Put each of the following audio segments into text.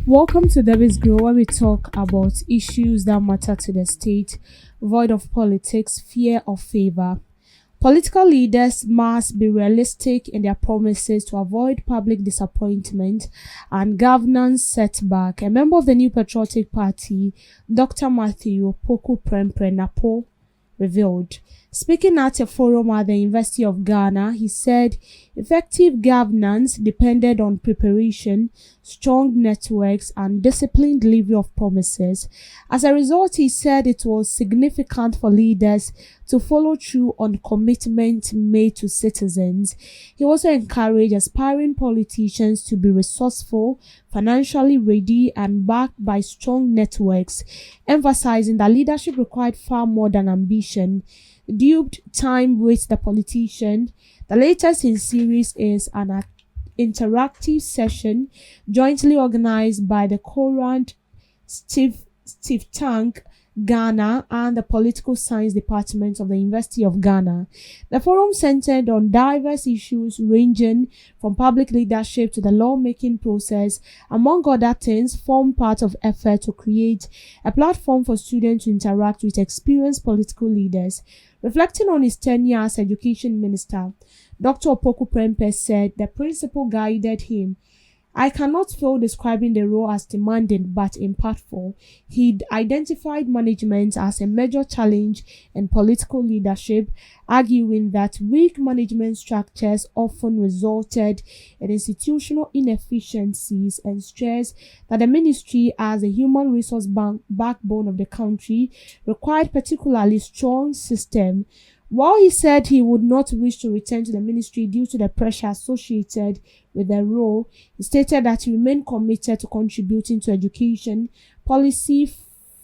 Welcome to Debbie's Grow, where we talk about issues that matter to the state, void of politics, fear of favor. Political leaders must be realistic in their promises to avoid public disappointment and governance setback. A member of the New Patriotic Party, Dr. Matthew Poku Prempeh NAPO, revealed. Speaking at a forum at the University of Ghana, he said effective governance depended on preparation, strong networks, and disciplined delivery of promises. As a result, he said it was significant for leaders to follow through on commitments made to citizens. He also encouraged aspiring politicians to be resourceful, financially ready, and backed by strong networks, emphasizing that leadership required far more than ambition. Dubbed Time with the Politician, the latest in series is an interactive session jointly organized by the Current Steve Tank Ghana and the Political Science Department of the University of Ghana. The forum centered on diverse issues ranging from public leadership to the lawmaking process, among other things, formed part of effort to create a platform for students to interact with experienced political leaders. Reflecting on his tenure as education minister, Dr. Opoku Prempeh said the principle guided him. I cannot fail describing the role as demanding but impactful. He identified management as a major challenge in political leadership, arguing that weak management structures often resulted in institutional inefficiencies and stress that the ministry, as a human resource backbone of the country, required particularly strong system. While he said he would not wish to return to the ministry due to the pressure associated with the role, he stated that he remained committed to contributing to education policy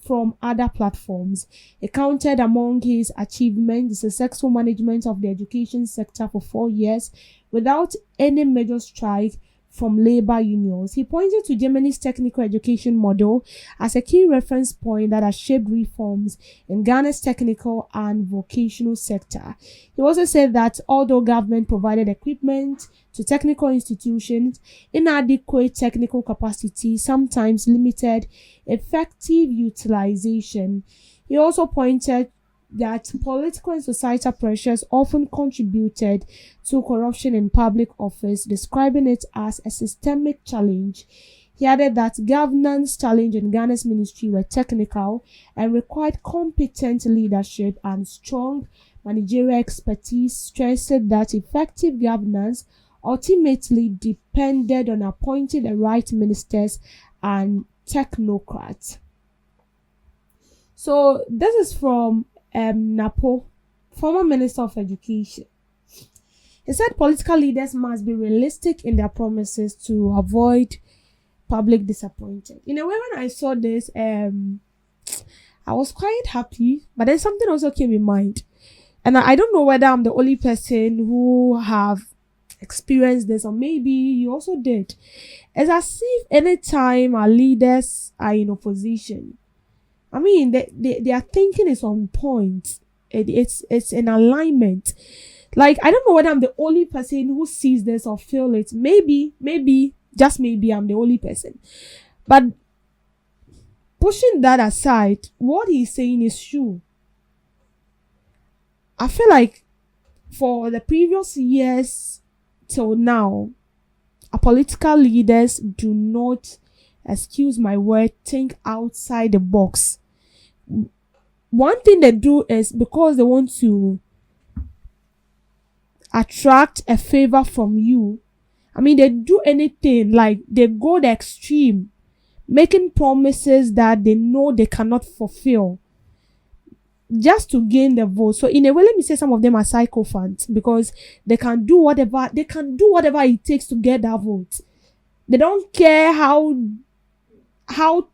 from other platforms. He counted among his achievements the successful management of the education sector for 4 years without any major strike from labor unions. He pointed to Germany's technical education model as a key reference point that has shaped reforms in Ghana's technical and vocational sector. He also said that although government provided equipment to technical institutions, inadequate technical capacity sometimes limited effective utilization. He also pointed that political and societal pressures often contributed to corruption in public office, describing it as a systemic challenge. He added that governance challenges in Ghana's ministry were technical and required competent leadership and strong managerial expertise, stressing that effective governance ultimately depended on appointing the right ministers and technocrats. So this is from NAPO, former Minister of Education. He said political leaders must be realistic in their promises to avoid public disappointment. In a way, when I saw this, I was quite happy, but then something also came in mind. And I don't know whether I'm the only person who have experienced this, or maybe you also did. It's as if anytime our leaders are in opposition, I mean, their thinking is on point. It's in alignment. Like, I don't know whether I'm the only person who sees this or feel it. Maybe, just maybe I'm the only person. But pushing that aside, what he's saying is true. I feel like for the previous years till now, our political leaders do not, excuse my word, think outside the box. One thing they do is because they want to attract a favor from you. I mean, they do anything, like they go the extreme, making promises that they know they cannot fulfill just to gain the vote. So in a way, let me say some of them are sycophants because they can do whatever it takes to get that vote. They don't care how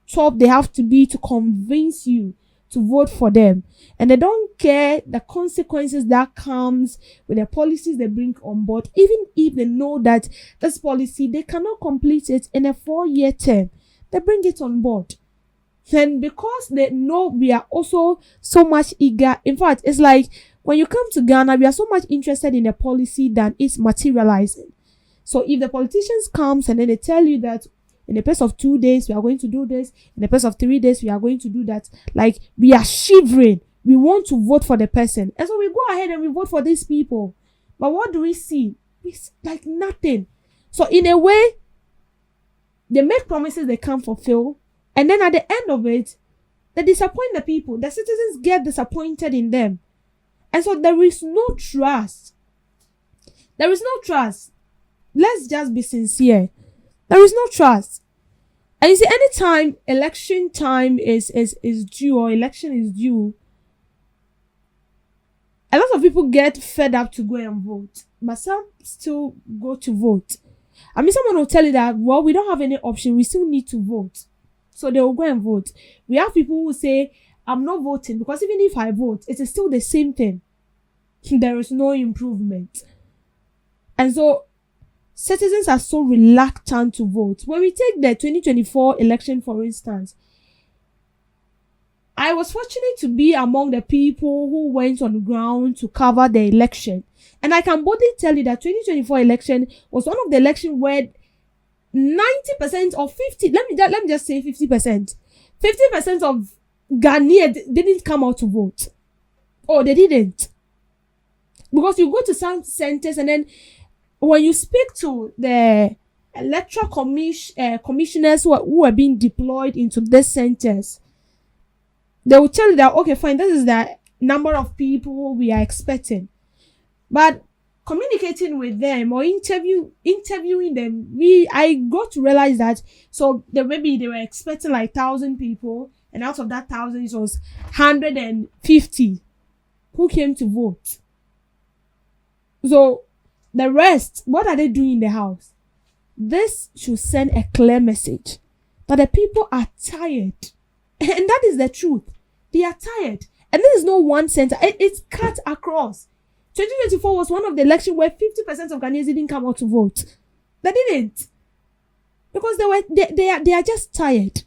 tough they have to be to convince you to vote for them, and they don't care the consequences that comes with the policies they bring on board, even if they know that this policy they cannot complete it in a 4-year term. They bring it on board. Then because they know we are also so much eager, in fact, it's like when you come to Ghana, we are so much interested in a policy than it's materializing. So if the politicians comes and then they tell you that In the space of 2 days, we are going to do this. In the space of 3 days, we are going to do that. Like, we are shivering. We want to vote for the person. And so we go ahead and we vote for these people. But what do we see? It's like nothing. So in a way, they make promises they can't fulfill. And then at the end of it, they disappoint the people. The citizens get disappointed in them. And so there is no trust. There is no trust. Let's just be sincere. There is no trust. And you see, anytime election time is due, or election is due, a lot of people get fed up to go and vote. But some still go to vote. I mean, someone will tell you that, well, we don't have any option. We still need to vote. So they will go and vote. We have people who say, I'm not voting because even if I vote, it is still the same thing. There is no improvement. And so citizens are so reluctant to vote. When we take the 2024 election, for instance, I was fortunate to be among the people who went on the ground to cover the election. And I can boldly tell you that 2024 election was one of the elections where 90% or 50, let me just say 50%. 50% of Ghanaians didn't come out to vote. Oh, they didn't. Because you go to some centers, and then when you speak to the electoral commissioners who are being deployed into these centers, they will tell you that, okay, fine, this is the number of people we are expecting. But communicating with them or interviewing them, I got to realize that maybe they were expecting like 1,000 people, and out of that 1,000 it was 150 who came to vote. So the rest, what are they doing in the house? This should send a clear message that the people are tired. And that is the truth. They are tired. And this is not one center. It's cut across. 2024 was one of the elections where 50% of Ghanaians didn't come out to vote. They didn't. Because they are just tired.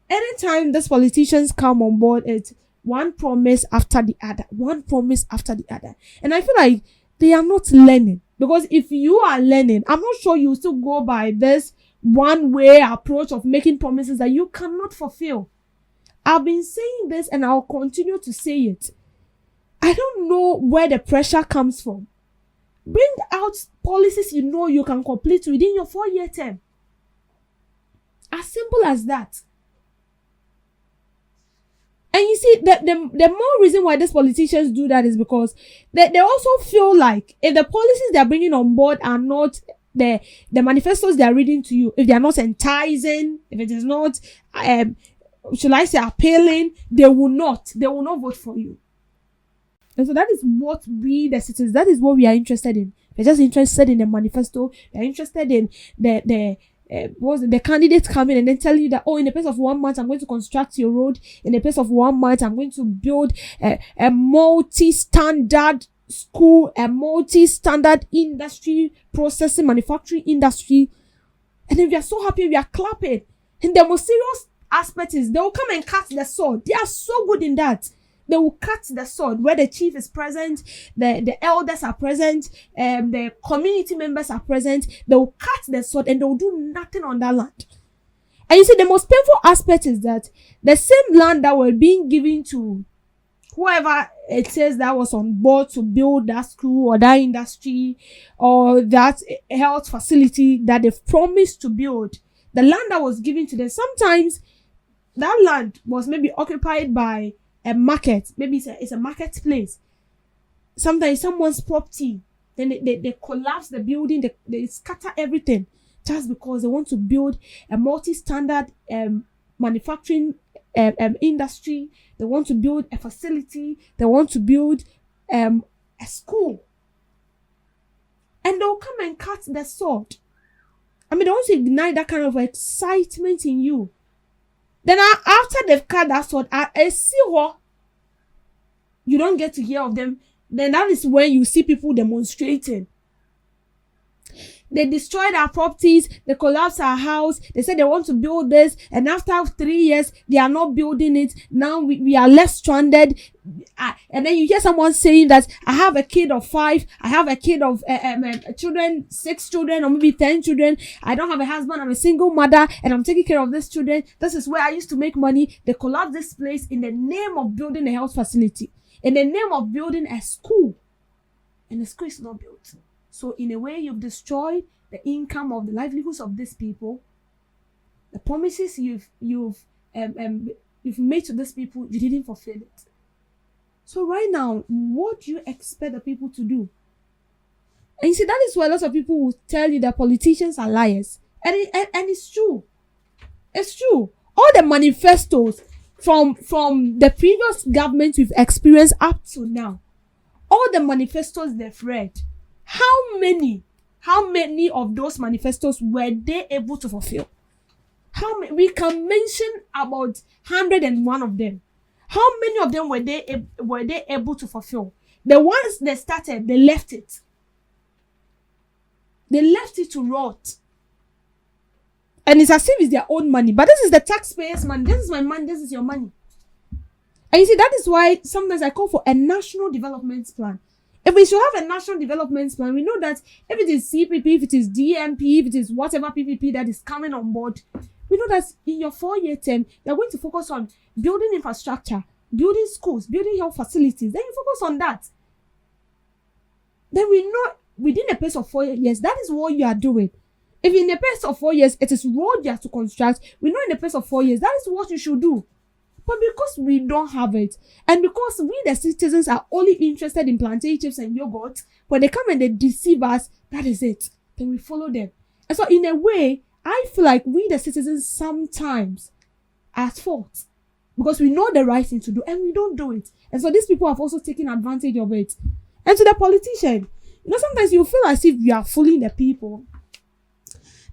Anytime these politicians come on board, it's one promise after the other. One promise after the other. And I feel like they are not learning. Because if you are learning, I'm not sure you still go by this one-way approach of making promises that you cannot fulfill. I've been saying this and I'll continue to say it. I don't know where the pressure comes from. Bring out policies you know you can complete within your 4-year term. As simple as that. And you see, the more reason why these politicians do that is because they also feel like if the policies they're bringing on board are not the manifestos they're reading to you, if they are not enticing, if it is not, should I say, appealing, they will not vote for you. And so that is what we, the citizens, that is what we are interested in. We're just interested in the manifesto. We're interested in the candidates coming and then telling you that, oh, in the space of 1 month, I'm going to construct your road. In the space of 1 month, I'm going to build a multi-standard school, a multi-standard industry, processing, manufacturing industry. And then we are so happy, we are clapping. And the most serious aspect is they will come and cut the sword. They are so good in that. They will cut the sword where the chief is present, the elders are present, the community members are present. They will cut the sword and they will do nothing on that land. And you see, the most painful aspect is that the same land that were being given to whoever it says that was on board to build that school or that industry or that health facility that they've promised to build, the land that was given to them, sometimes that land was maybe occupied by a market. Maybe it's a marketplace. Sometimes someone's property. Then they collapse the building. They scatter everything just because they want to build a multi-standard manufacturing industry. They want to build a facility. They want to build a school. And they'll come and cut the sword. I mean, they want to ignite that kind of excitement in you. Then after they've cut that sword, I see what you don't get to hear of them. Then that is when you see people demonstrating. They destroyed our properties, they collapsed our house, they said they want to build this, and after 3 years, they are not building it. Now we are left stranded. And then you hear someone saying that I have a kid of 5, I have a kid of children, 6 children, or maybe 10 children. I don't have a husband, I'm a single mother, and I'm taking care of these children. This is where I used to make money. They collapsed this place in the name of building a health facility, in the name of building a school, and the school is not built. So in a way, you've destroyed the income of the livelihoods of these people. The promises you've made to these people, you didn't fulfill it. So right now, what do you expect the people to do? And you see, that is why lots of people will tell you that politicians are liars. And it's true. It's true. All the manifestos from the previous government we've experienced up to now, all the manifestos they've read, how many of those manifestos were they able to fulfill? How many? We can mention about 101 of them. How many of them were they able to fulfill? The ones they started, they left it. They left it to rot. And it's as if it's their own money. But this is the taxpayers' money. This is my money. This is your money. And you see, that is why sometimes I call for a national development plan. If we should have a national development plan, we know that if it is CPP, if it is DMP, if it is whatever PPP that is coming on board, we know that in your 4-year term, you're going to focus on building infrastructure, building schools, building health facilities. Then you focus on that. Then we know within a pace of 4 years, that is what you are doing. If in a pace of 4 years, it is road you have to construct, we know in a pace of 4 years, that is what you should do. But because we don't have it, and because we the citizens are only interested in plantain chips and yogurt, when they come and they deceive us, that is it. Then we follow them. And so in a way, I feel like we the citizens sometimes are at fault. Because we know the right thing to do and we don't do it. And so these people have also taken advantage of it. And to the politician, sometimes you feel as if you are fooling the people.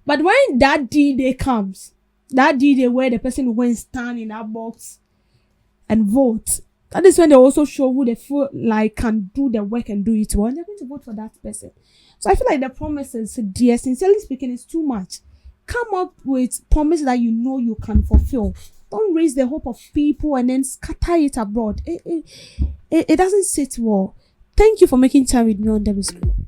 But when that D-Day comes, that D-Day where the person will go and stand in that box and vote, that is when they also show who they feel like can do the work and do it well, and they're going to vote for that person. So I feel like the promises, dear, sincerely speaking, is too much. Come up with promises that you know you can fulfill. Don't raise the hope of people and then scatter it abroad. It doesn't sit well. Thank you for making time with me on the screen.